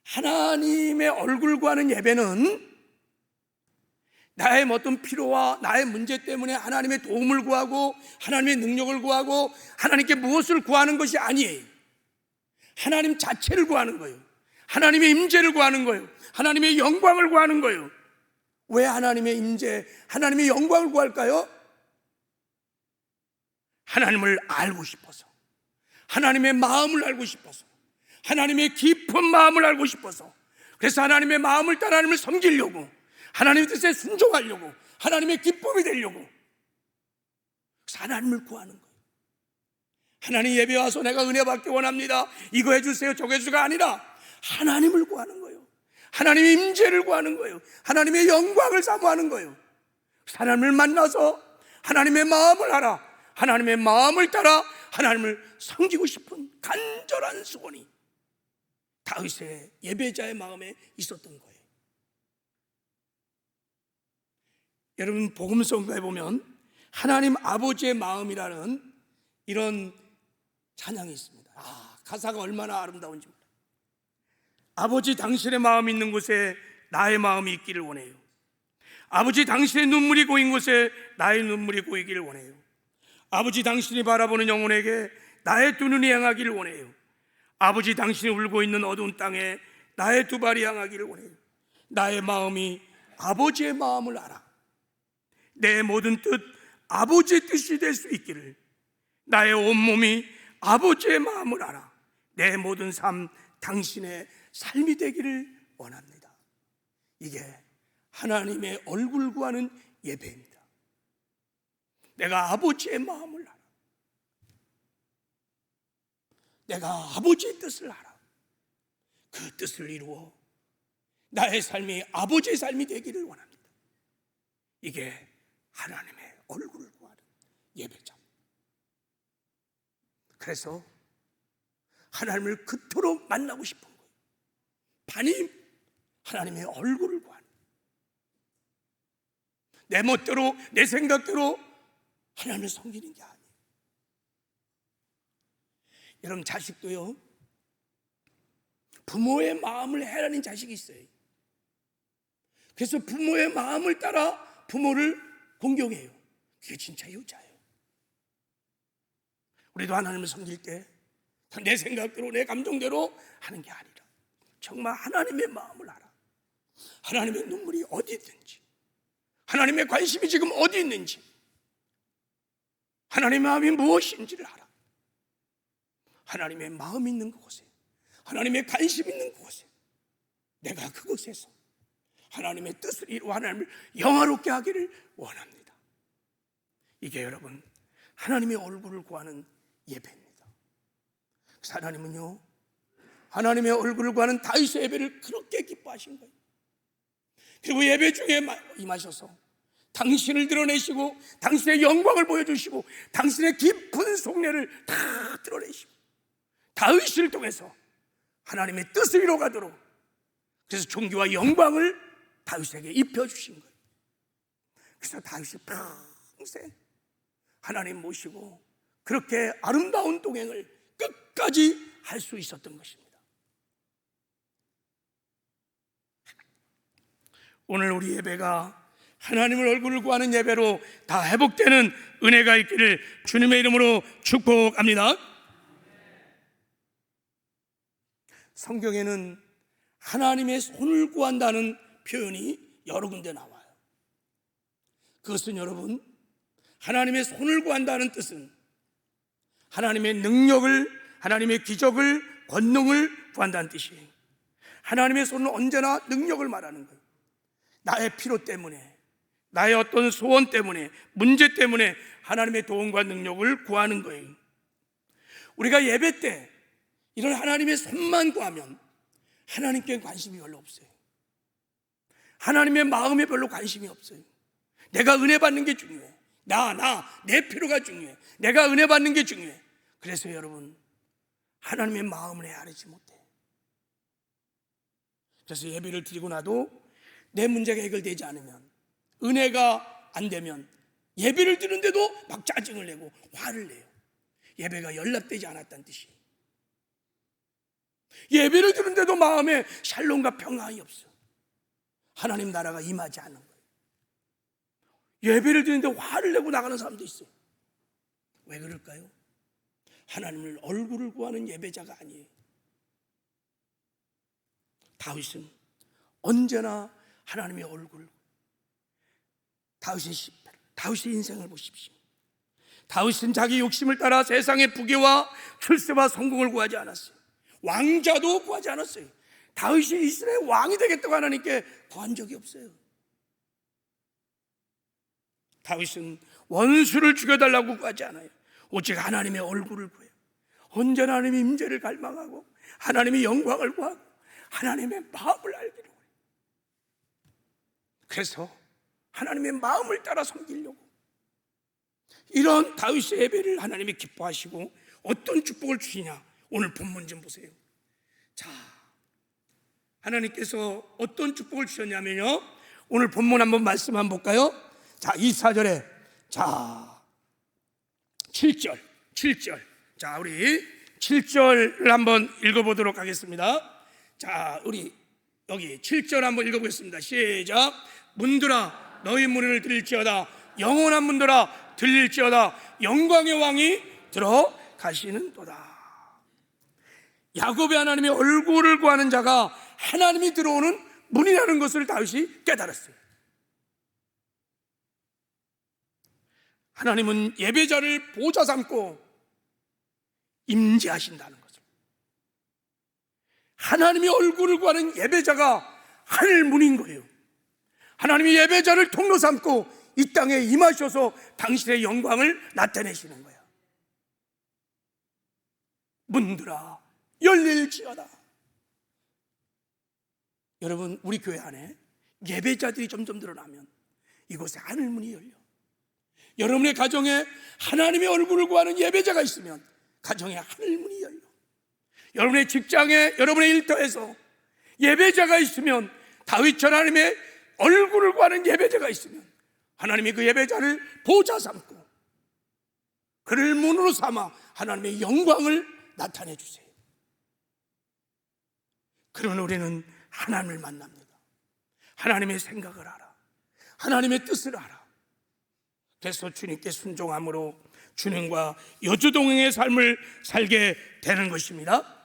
하나님의 얼굴 구하는 예배는 나의 어떤 필요와 나의 문제 때문에 하나님의 도움을 구하고 하나님의 능력을 구하고 하나님께 무엇을 구하는 것이 아니에요. 하나님 자체를 구하는 거예요. 하나님의 임재를 구하는 거예요. 하나님의 영광을 구하는 거예요. 왜 하나님의 임재, 하나님의 영광을 구할까요? 하나님을 알고 싶어서, 하나님의 마음을 알고 싶어서, 하나님의 깊은 마음을 알고 싶어서, 그래서 하나님의 마음을 따라 하나님을 섬기려고, 하나님의 뜻에 순종하려고, 하나님의 기쁨이 되려고, 그래서 하나님을 구하는 거예요. 하나님 예배 와서 내가 은혜 받기 원합니다, 이거 해주세요 저거 해주세요가 아니라 하나님을 구하는 거예요. 하나님의 임재를 구하는 거예요. 하나님의 영광을 사모하는 거예요. 하나님을 만나서 하나님의 마음을 알아, 하나님의 마음을 따라 하나님을 섬기고 싶은 간절한 소원이 다윗의 예배자의 마음에 있었던 거예요. 여러분, 복음성가에 보면 하나님 아버지의 마음이라는 이런 찬양이 있습니다. 가사가 얼마나 아름다운지 몰라요. 아버지, 당신의 마음이 있는 곳에 나의 마음이 있기를 원해요. 아버지, 당신의 눈물이 고인 곳에 나의 눈물이 고이기를 원해요. 아버지, 당신이 바라보는 영혼에게 나의 두 눈이 향하기를 원해요. 아버지, 당신이 울고 있는 어두운 땅에 나의 두 발이 향하기를 원해요. 나의 마음이 아버지의 마음을 알아. 내 모든 뜻 아버지의 뜻이 될 수 있기를. 나의 온몸이 아버지의 마음을 알아. 내 모든 삶 당신의 삶이 되기를 원합니다. 이게 하나님의 얼굴 구하는 예배입니다. 내가 아버지의 마음을 알아. 내가 아버지의 뜻을 알아. 그 뜻을 이루어 나의 삶이 아버지의 삶이 되기를 원합니다. 이게 하나님의 얼굴을 구하는 예배자. 그래서 하나님을 그토록 만나고 싶은 거예요. 반임 하나님의 얼굴을 구하는, 내 멋대로 내 생각대로 하나님을 섬기는 게 아니에요. 여러분, 자식도요, 부모의 마음을 헤아리는 자식이 있어요. 그래서 부모의 마음을 따라 부모를 공경해요. 그게 진짜 여자예요. 우리도 하나님을 섬길 때 내 생각대로 내 감정대로 하는 게 아니라 정말 하나님의 마음을 알아. 하나님의 눈물이 어디 있는지, 하나님의 관심이 지금 어디 있는지, 하나님의 마음이 무엇인지를 알아. 하나님의 마음 있는 그곳에, 하나님의 관심 있는 그곳에 내가 그곳에서 하나님의 뜻을 이루어 하나님을 영화롭게 하기를 원합니다. 이게 여러분 하나님의 얼굴을 구하는 예배입니다. 그래서 하나님은요, 하나님의 얼굴을 구하는 다윗의 예배를 그렇게 기뻐하신 거예요. 그리고 예배 중에 임하셔서 당신을 드러내시고 당신의 영광을 보여주시고 당신의 깊은 속내를 다 드러내시고 다윗을 통해서 하나님의 뜻을 이뤄가도록, 그래서 존귀와 영광을 다윗에게 입혀주신 거예요. 그래서 다윗이 평생 하나님 모시고 그렇게 아름다운 동행을 끝까지 할 수 있었던 것입니다. 오늘 우리 예배가 하나님의 얼굴을 구하는 예배로 다 회복되는 은혜가 있기를 주님의 이름으로 축복합니다. 성경에는 하나님의 손을 구한다는 표현이 여러 군데 나와요. 그것은 여러분, 하나님의 손을 구한다는 뜻은 하나님의 능력을, 하나님의 기적을, 권능을 구한다는 뜻이에요. 하나님의 손은 언제나 능력을 말하는 거예요. 나의 필요 때문에, 나의 어떤 소원 때문에, 문제 때문에 하나님의 도움과 능력을 구하는 거예요. 우리가 예배 때 이런 하나님의 손만 구하면 하나님께 관심이 별로 없어요. 하나님의 마음에 별로 관심이 없어요. 내가 은혜 받는 게 중요해. 내 필요가 중요해. 내가 은혜 받는 게 중요해. 그래서 여러분, 하나님의 마음을 헤아리지 못해. 그래서 예배를 드리고 나도 내 문제가 해결되지 않으면, 은혜가 안 되면 예배를 드리는데도 막 짜증을 내고 화를 내요. 예배가 연락되지 않았다는 뜻이에요. 예배를 드는데도 마음에 샬롬과 평안이 없어. 하나님 나라가 임하지 않는 거예요. 예배를 드리는데 화를 내고 나가는 사람도 있어요. 왜 그럴까요? 하나님을 얼굴을 구하는 예배자가 아니에요. 다윗은 언제나 하나님의 얼굴, 다윗의 인생을 보십시오. 다윗은 자기 욕심을 따라 세상의 부귀와 출세와 성공을 구하지 않았어요. 왕자도 구하지 않았어요. 다윗이 이스라엘 왕이 되겠다고 하나님께 구한 적이 없어요. 다윗은 원수를 죽여달라고 구하지 않아요. 오직 하나님의 얼굴을 구해요. 언제나 하나님의 임재를 갈망하고 하나님의 영광을 구하고 하나님의 마음을 알기로 해요. 그래서 하나님의 마음을 따라 섬기려고, 이런 다윗의 예배를 하나님이 기뻐하시고 어떤 축복을 주시냐, 오늘 본문 좀 보세요. 자, 하나님께서 어떤 축복을 주셨냐면요, 오늘 본문 한번 말씀 한번 볼까요? 자, 24절에 자 7절 자, 우리 7절을 한번 읽어보도록 하겠습니다. 자, 우리 여기 7절 한번 읽어보겠습니다. 시작. 문들아 너희 문을 들릴지어다, 영원한 문들아 들릴지어다, 영광의 왕이 들어가시는도다. 야곱의 하나님의 얼굴을 구하는 자가 하나님이 들어오는 문이라는 것을 다윗이 깨달았어요. 하나님은 예배자를 보좌 삼고 임재하신다는 것을, 하나님의 얼굴을 구하는 예배자가 하늘 문인 거예요. 하나님이 예배자를 통로 삼고 이 땅에 임하셔서 당신의 영광을 나타내시는 거야. 문들아 열릴지어다. 여러분, 우리 교회 안에 예배자들이 점점 늘어나면 이곳에 하늘문이 열려. 여러분의 가정에 하나님의 얼굴을 구하는 예배자가 있으면 가정에 하늘문이 열려. 여러분의 직장에, 여러분의 일터에서 예배자가 있으면, 다윗처럼 하나님의 얼굴을 구하는 예배자가 있으면 하나님이 그 예배자를 보좌 삼고 그를 문으로 삼아 하나님의 영광을 나타내 주세요. 그러면 우리는 하나님을 만납니다. 하나님의 생각을 알아, 하나님의 뜻을 알아. 그래서 주님께 순종함으로 주님과 여주동행의 삶을 살게 되는 것입니다.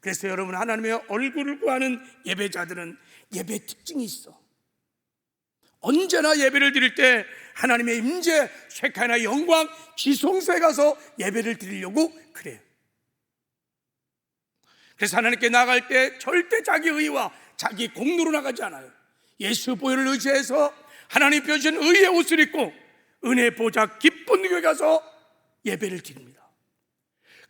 그래서 여러분, 하나님의 얼굴을 구하는 예배자들은 예배 특징이 있어. 언제나 예배를 드릴 때 하나님의 임재, 쉐카나 영광, 지성소에 가서 예배를 드리려고 그래요. 그래서 하나님께 나갈 때 절대 자기 의와 자기 공로로 나가지 않아요. 예수 보혈을 의지해서 하나님 펴주신 의의 옷을 입고 은혜 보좌 기쁜 교회 가서 예배를 드립니다.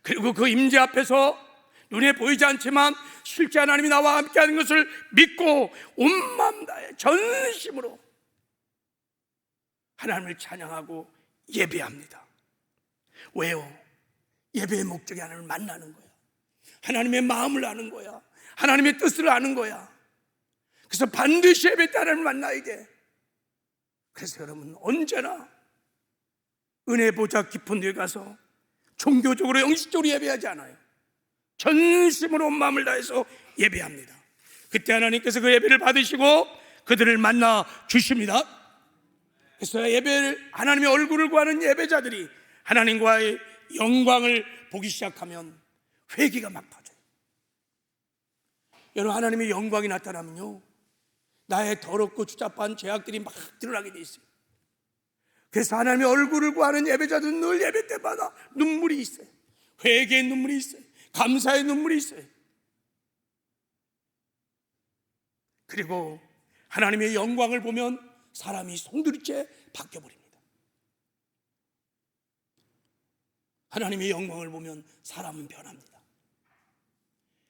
그리고 그 임재 앞에서 눈에 보이지 않지만 실제 하나님이 나와 함께하는 것을 믿고 온 마음 다해 전심으로 하나님을 찬양하고 예배합니다. 왜요? 예배의 목적이 하나님을 만나는 거야. 하나님의 마음을 아는 거야. 하나님의 뜻을 아는 거야. 그래서 반드시 예배 때 하나님을 만나야 돼. 그래서 여러분, 언제나 은혜 보좌 깊은 데 가서 종교적으로 영식적으로 예배하지 않아요. 전심으로 온 마음을 다해서 예배합니다. 그때 하나님께서 그 예배를 받으시고 그들을 만나 주십니다. 그래서 예배를, 하나님의 얼굴을 구하는 예배자들이 하나님과의 영광을 보기 시작하면 회개가 막 터져요. 여러분, 하나님의 영광이 나타나면요, 나의 더럽고 추잡한 죄악들이 막 드러나게 돼 있어요. 그래서 하나님의 얼굴을 구하는 예배자들은 늘 예배 때마다 눈물이 있어요. 회개의 눈물이 있어요. 감사의 눈물이 있어요. 그리고 하나님의 영광을 보면 사람이 송두리째 바뀌어버립니다. 하나님의 영광을 보면 사람은 변합니다.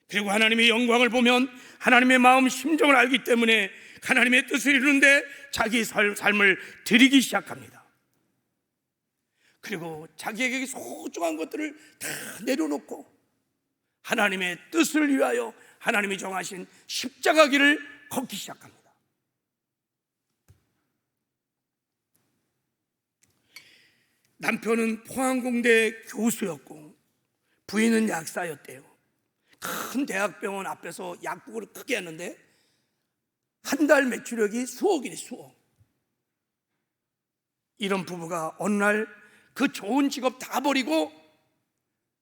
그리고 하나님의 영광을 보면 하나님의 마음 심정을 알기 때문에 하나님의 뜻을 이루는데 자기 삶을 드리기 시작합니다. 그리고 자기에게 소중한 것들을 다 내려놓고 하나님의 뜻을 위하여 하나님이 정하신 십자가 길을 걷기 시작합니다. 남편은 포항공대 교수였고 부인은 약사였대요. 큰 대학병원 앞에서 약국을 크게 했는데 한 달 매출액이 수억이래, 수억. 이런 부부가 어느 날 그 좋은 직업 다 버리고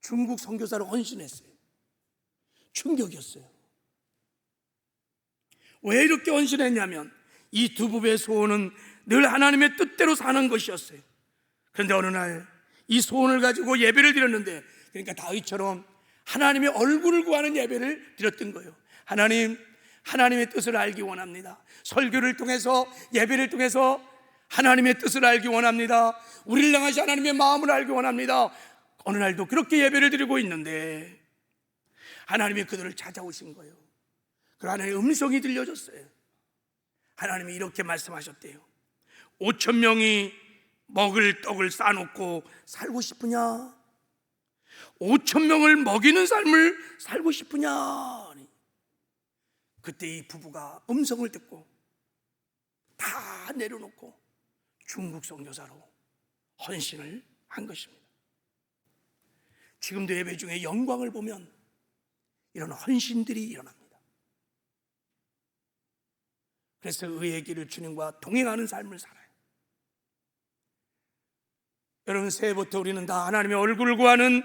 중국 선교사로 헌신했어요. 충격이었어요. 왜 이렇게 헌신했냐면 이 두 부부의 소원은 늘 하나님의 뜻대로 사는 것이었어요. 그런데 어느 날 이 소원을 가지고 예배를 드렸는데, 그러니까 다윗처럼 하나님의 얼굴을 구하는 예배를 드렸던 거예요. 하나님, 하나님의 뜻을 알기 원합니다. 설교를 통해서, 예배를 통해서 하나님의 뜻을 알기 원합니다. 우리를 향하신 하나님의 마음을 알기 원합니다. 어느 날도 그렇게 예배를 드리고 있는데 하나님이 그들을 찾아오신 거예요. 그 하나님의 음성이 들려줬어요. 하나님이 이렇게 말씀하셨대요. 5,000명이 먹을 떡을 싸놓고 살고 싶으냐? 5,000명을 먹이는 삶을 살고 싶으냐? 그때 이 부부가 음성을 듣고 다 내려놓고 중국 선교사로 헌신을 한 것입니다. 지금도 예배 중에 영광을 보면 이런 헌신들이 일어납니다. 그래서 의의 길을 주님과 동행하는 삶을 살아요. 여러분, 새해부터 우리는 다 하나님의 얼굴을 구하는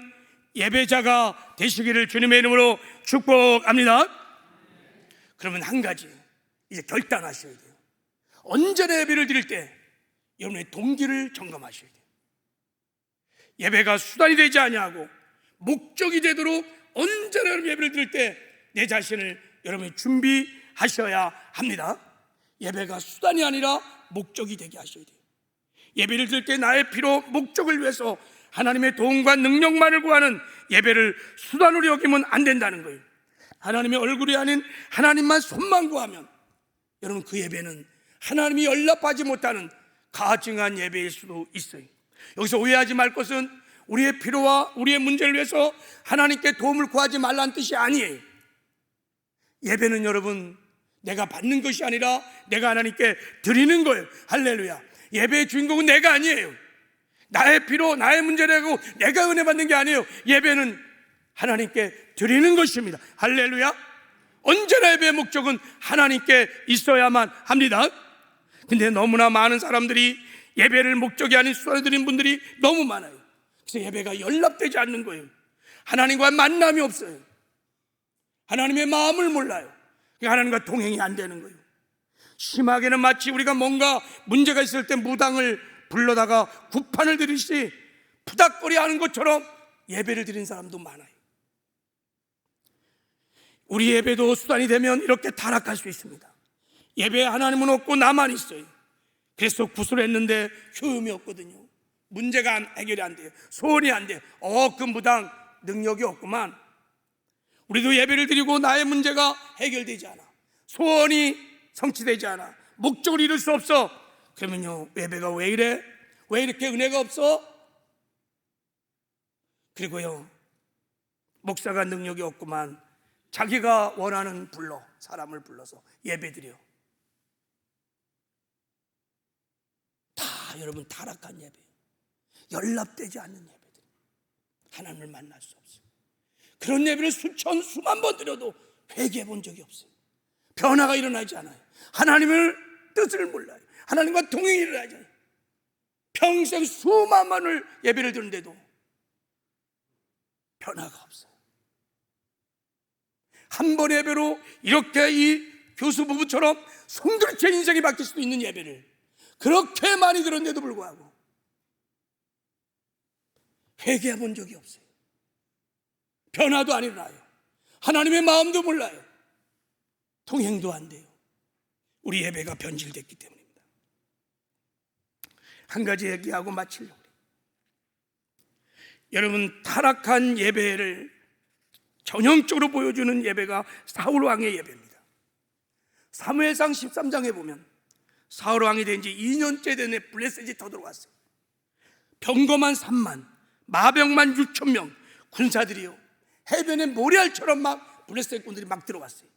예배자가 되시기를 주님의 이름으로 축복합니다. 그러면 한 가지 이제 결단하셔야 돼요. 언제나 예배를 드릴 때 여러분의 동기를 점검하셔야 돼요. 예배가 수단이 되지 아니하고 목적이 되도록 언제나 여러분 예배를 드릴 때 내 자신을 여러분이 준비하셔야 합니다. 예배가 수단이 아니라 목적이 되게 하셔야 돼요. 예배를 드릴 때 나의 피로 목적을 위해서 하나님의 도움과 능력만을 구하는 예배를 수단으로 여기면 안 된다는 거예요. 하나님의 얼굴이 아닌 하나님만 손만 구하면 여러분 그 예배는 하나님이 연락하지 못하는 가증한 예배일 수도 있어요. 여기서 오해하지 말 것은 우리의 필요와 우리의 문제를 위해서 하나님께 도움을 구하지 말라는 뜻이 아니에요. 예배는 여러분 내가 받는 것이 아니라 내가 하나님께 드리는 거예요. 할렐루야. 예배의 주인공은 내가 아니에요. 나의 필요, 나의 문제라고 내가 은혜 받는 게 아니에요. 예배는 하나님께 드리는 것입니다. 할렐루야. 언제나 예배의 목적은 하나님께 있어야만 합니다. 근데 너무나 많은 사람들이 예배를 목적이 아닌 수단으로 드리는 분들이 너무 많아요. 그래서 예배가 연락되지 않는 거예요. 하나님과 만남이 없어요. 하나님의 마음을 몰라요. 하나님과 동행이 안 되는 거예요. 심하게는 마치 우리가 뭔가 문제가 있을 때 무당을 불러다가 구판을 드리듯이 푸닥거리 하는 것처럼 예배를 드리는 사람도 많아요. 우리 예배도 수단이 되면 이렇게 타락할 수 있습니다. 예배에 하나님은 없고 나만 있어요. 그래서 구슬했는데 효험이 없거든요. 문제가 해결이 안 돼요. 소원이 안 돼요. 그 무당 능력이 없구만. 우리도 예배를 드리고 나의 문제가 해결되지 않아, 소원이 성취되지 않아, 목적을 이룰 수 없어. 그러면요, 예배가 왜 이래? 왜 이렇게 은혜가 없어? 그리고요, 목사가 능력이 없구만. 자기가 원하는 사람을 불러서 예배 드려. 다 여러분 타락한 예배, 연락되지 않는 예배들, 하나님을 만날 수 없어요. 그런 예배를 수만 번 드려도 회개해 본 적이 없어요. 변화가 일어나지 않아요. 하나님의 뜻을 몰라요. 하나님과 동행이 일어나지 않아요. 평생 수만 번을 예배를 드는데도 변화가 없어요. 한 번 예배로 이렇게 이 교수 부부처럼 송두리째 인생이 바뀔 수도 있는 예배를 그렇게 많이 들었는데도 불구하고 회개해 본 적이 없어요. 변화도 안 일어나요. 하나님의 마음도 몰라요. 통행도 안 돼요. 우리 예배가 변질됐기 때문입니다. 한 가지 얘기하고 마치려고 해요. 여러분, 타락한 예배를 전형적으로 보여주는 예배가 사울왕의 예배입니다. 사무엘상 13장에 보면 사울왕이 된 지 2년째 되는 블레셋이 터들어왔어요. 병거만 3만, 마병만 6,000명, 군사들이요 해변에 모래알처럼 막 블레셋 군들이 막 들어왔어요.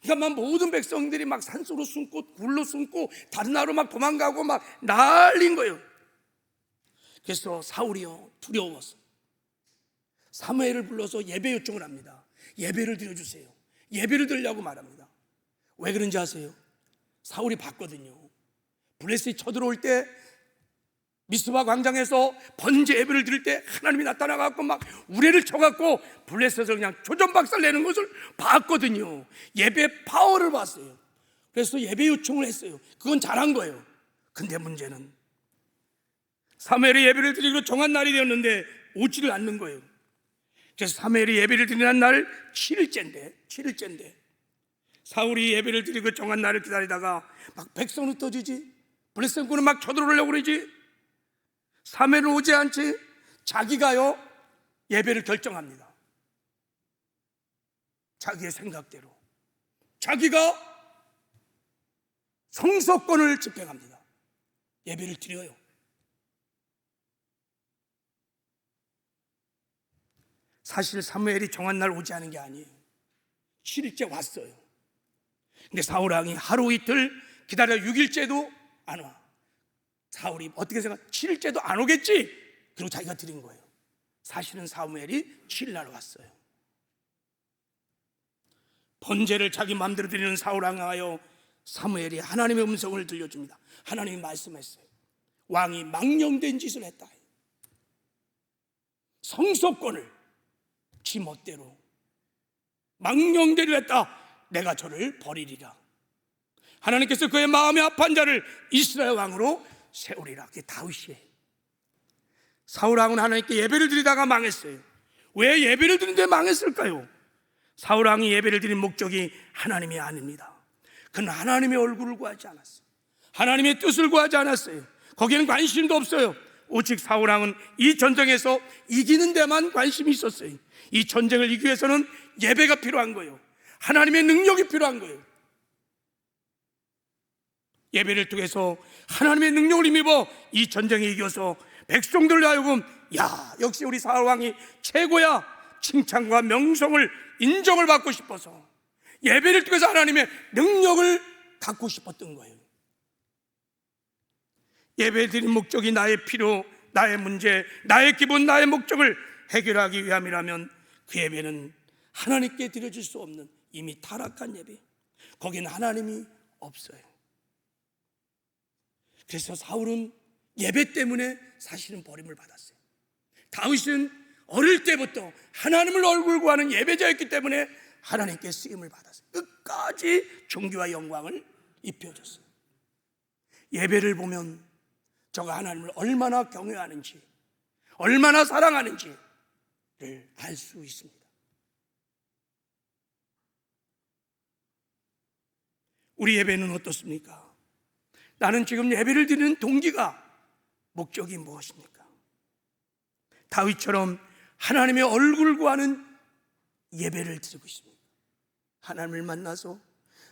그러니까 막 모든 백성들이 막 산소로 숨고 굴로 숨고 다른 나라로 막 도망가고 막 난리인 거예요. 그래서 사울이요 두려웠어요. 사무엘을 불러서 예배 요청을 합니다. 예배를 드려주세요. 예배를 드리려고 말합니다. 왜 그런지 아세요? 사울이 봤거든요. 블레셋이 쳐들어올 때 미스바 광장에서 번제 예배를 드릴 때 하나님이 나타나갖고 막 우레를 쳐갖고 블레셋을 그냥 조전박살 내는 것을 봤거든요. 예배 파워를 봤어요. 그래서 예배 요청을 했어요. 그건 잘한 거예요. 근데 문제는 사무엘이 예배를 드리기로 정한 날이 되었는데 오지를 않는 거예요. 그래서 사무엘이 예배를 드리는 날 7일째인데 사울이 예배를 드리고 정한 날을 기다리다가 막 백성은 흩어지지, 블레셋군은 막 쳐들어오려고 그러지, 사무엘은 오지 않지. 자기가요 예배를 결정합니다. 자기의 생각대로 자기가 성소권을 집행합니다. 예배를 드려요. 사실 사무엘이 정한 날 오지 않은 게 아니에요. 7일째 왔어요. 근데 사울 왕이 하루 이틀 기다려 6일째도 안 와. 사울이 어떻게 생각? 7일째도 안 오겠지? 그리고 자기가 드린 거예요. 사실은 사무엘이 7일날 왔어요. 번제를 자기 마음대로 드리는 사울 왕하여 사무엘이 하나님의 음성을 들려줍니다. 하나님이 말씀했어요. 왕이 망령된 짓을 했다. 성소권을 지 멋대로 망령대로 했다. 내가 저를 버리리라. 하나님께서 그의 마음에 합한 자를 이스라엘 왕으로 세우리라. 그게 다윗이에요. 사울 왕은 하나님께 예배를 드리다가 망했어요. 왜 예배를 드리는데 망했을까요? 사울 왕이 예배를 드린 목적이 하나님이 아닙니다. 그는 하나님의 얼굴을 구하지 않았어요. 하나님의 뜻을 구하지 않았어요. 거기에는 관심도 없어요. 오직 사울 왕은 이 전쟁에서 이기는 데만 관심이 있었어요. 이 전쟁을 이기기 위해서는 예배가 필요한 거예요. 하나님의 능력이 필요한 거예요. 예배를 통해서 하나님의 능력을 힘입어 이 전쟁에 이겨서 백성들로 하여금 야, 역시 우리 사울 왕이 최고야, 칭찬과 명성을 인정을 받고 싶어서 예배를 통해서 하나님의 능력을 갖고 싶었던 거예요. 예배 드린 목적이 나의 필요, 나의 문제, 나의 기분, 나의 목적을 해결하기 위함이라면 그 예배는 하나님께 드려질 수 없는 이미 타락한 예배, 거기는 하나님이 없어요. 그래서 사울은 예배 때문에 사실은 버림을 받았어요. 다윗은 어릴 때부터 하나님을 얼굴 구하는 예배자였기 때문에 하나님께 쓰임을 받았어요. 끝까지 존귀와 영광을 입혀줬어요. 예배를 보면 저가 하나님을 얼마나 경외하는지, 얼마나 사랑하는지를 알 수 있습니다. 우리 예배는 어떻습니까? 나는 지금 예배를 드리는 동기가, 목적이 무엇입니까? 다윗처럼 하나님의 얼굴을 구하는 예배를 드리고 있습니다. 하나님을 만나서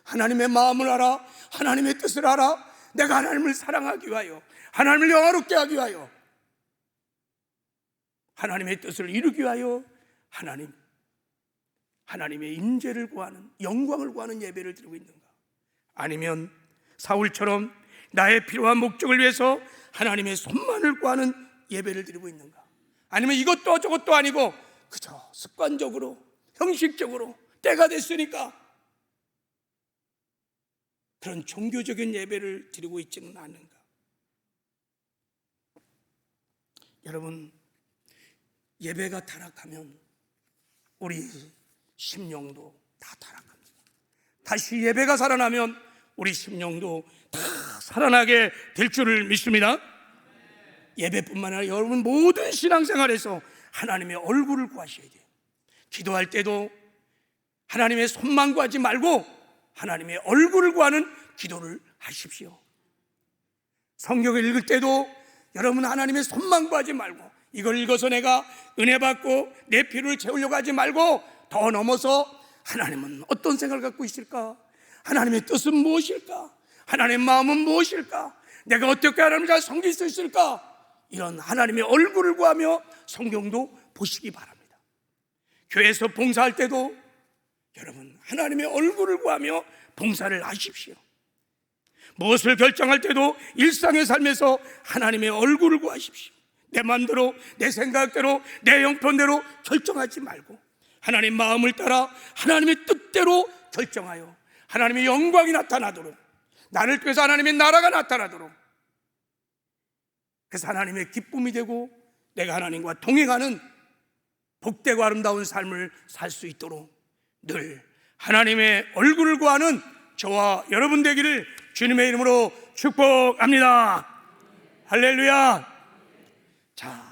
하나님의 마음을 알아, 하나님의 뜻을 알아, 내가 하나님을 사랑하기 위하여, 하나님을 영화롭게 하기 위하여, 하나님의 뜻을 이루기 위하여 하나님의 임재를 구하는, 영광을 구하는 예배를 드리고 있는가? 아니면 사울처럼 나의 필요한 목적을 위해서 하나님의 손만을 구하는 예배를 드리고 있는가? 아니면 이것도 저것도 아니고 그저 습관적으로, 형식적으로 때가 됐으니까 그런 종교적인 예배를 드리고 있지는 않는가? 여러분, 예배가 타락하면 우리 심령도 다 타락합니다. 다시 예배가 살아나면 우리 심령도 다 살아나게 될 줄을 믿습니다. 예배뿐만 아니라 여러분 모든 신앙생활에서 하나님의 얼굴을 구하셔야 돼요. 기도할 때도 하나님의 손만 구하지 말고 하나님의 얼굴을 구하는 기도를 하십시오. 성경을 읽을 때도 여러분 하나님의 손만 구하지 말고, 이걸 읽어서 내가 은혜 받고 내 필요를 채우려고 하지 말고 더 넘어서 하나님은 어떤 생각을 갖고 있을까? 하나님의 뜻은 무엇일까? 하나님의 마음은 무엇일까? 내가 어떻게 하나님을 잘 섬길 수 있을까? 이런 하나님의 얼굴을 구하며 성경도 보시기 바랍니다. 교회에서 봉사할 때도 여러분 하나님의 얼굴을 구하며 봉사를 하십시오. 무엇을 결정할 때도 일상의 삶에서 하나님의 얼굴을 구하십시오. 내 마음대로, 내 생각대로, 내 형편대로 결정하지 말고 하나님 마음을 따라 하나님의 뜻대로 결정하여 하나님의 영광이 나타나도록, 나를 통해서 하나님의 나라가 나타나도록, 그래서 하나님의 기쁨이 되고 내가 하나님과 동행하는 복되고 아름다운 삶을 살 수 있도록 늘 하나님의 얼굴을 구하는 저와 여러분 되기를 주님의 이름으로 축복합니다. 할렐루야. 자,